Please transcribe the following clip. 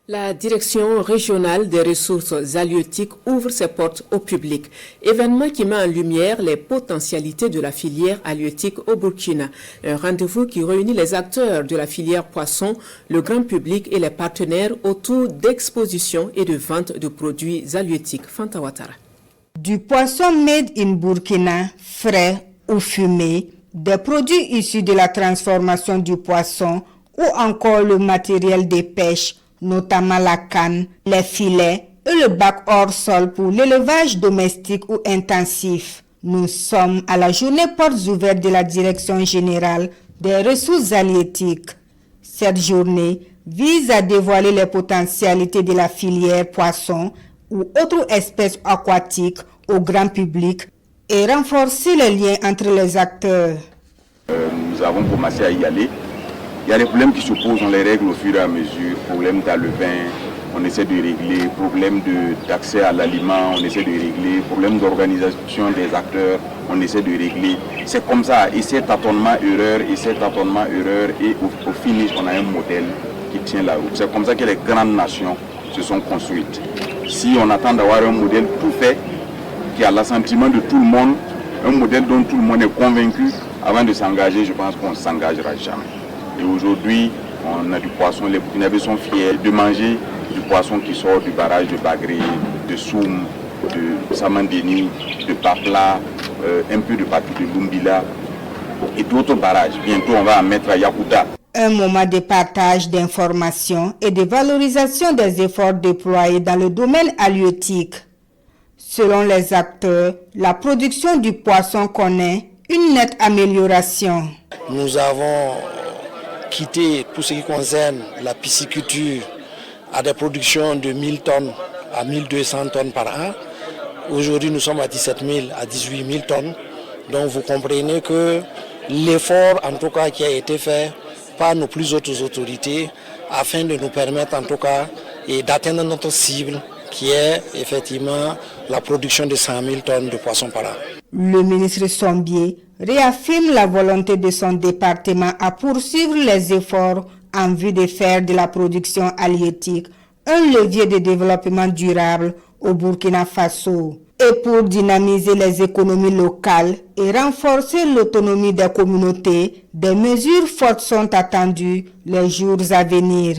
La direction régionale des ressources halieutiques ouvre ses portes au public, événement qui met en lumière les potentialités de la filière halieutique au Burkina. Un rendez-vous qui réunit les acteurs de la filière poisson, le grand public et les partenaires autour d'expositions et de vente de produits halieutiques. Fanta Ouattara. Du poisson made in Burkina, frais ou fumé, des produits issus de la transformation du poisson ou encore le matériel de pêche, notamment la canne, les filets et le bac hors sol pour l'élevage domestique ou intensif. Nous sommes à la journée portes ouvertes de la Direction générale des ressources halieutiques. Cette journée vise à dévoiler les potentialités de la filière poisson ou autres espèces aquatiques au grand public et renforcer les liens entre les acteurs. Nous avons commencé à y aller. Il y a des problèmes qui se posent, on les règle au fur et à mesure. Problème d'alevin, on essaie de régler. Problème d'accès à l'aliment, on essaie de régler. Problème d'organisation des acteurs, on essaie de régler. C'est comme ça, essai, tâtonnement, erreur, essai, tâtonnement, erreur. Et au finish, on a un modèle qui tient la route. C'est comme ça que les grandes nations se sont construites. Si on attend d'avoir un modèle tout fait, qui a l'assentiment de tout le monde, un modèle dont tout le monde est convaincu, avant de s'engager, je pense qu'on ne s'engagera jamais. Et aujourd'hui, on a du poisson, les Burkinabés sont fiers de manger du poisson qui sort du barrage de Bagré, de Soum, de Samandeni, de Papla, un peu de partout de Lumbila et d'autres barrages. Bientôt, on va en mettre à Yakuta. Un moment de partage d'informations et de valorisation des efforts déployés dans le domaine halieutique. Selon les acteurs, la production du poisson connaît une nette amélioration. Nous avons quitté tout ce qui concerne la pisciculture à des productions de 1000 tonnes à 1200 tonnes par an. Aujourd'hui, nous sommes à 17 000 à 18 000 tonnes. Donc vous comprenez que l'effort, en tout cas, qui a été fait par nos plus hautes autorités afin de nous permettre, en tout cas, d'atteindre notre cible qui est effectivement la production de 100 000 tonnes de poissons par an. Le ministre Sombier réaffirme la volonté de son département à poursuivre les efforts en vue de faire de la production halieutique un levier de développement durable au Burkina Faso. Et pour dynamiser les économies locales et renforcer l'autonomie des communautés, des mesures fortes sont attendues les jours à venir.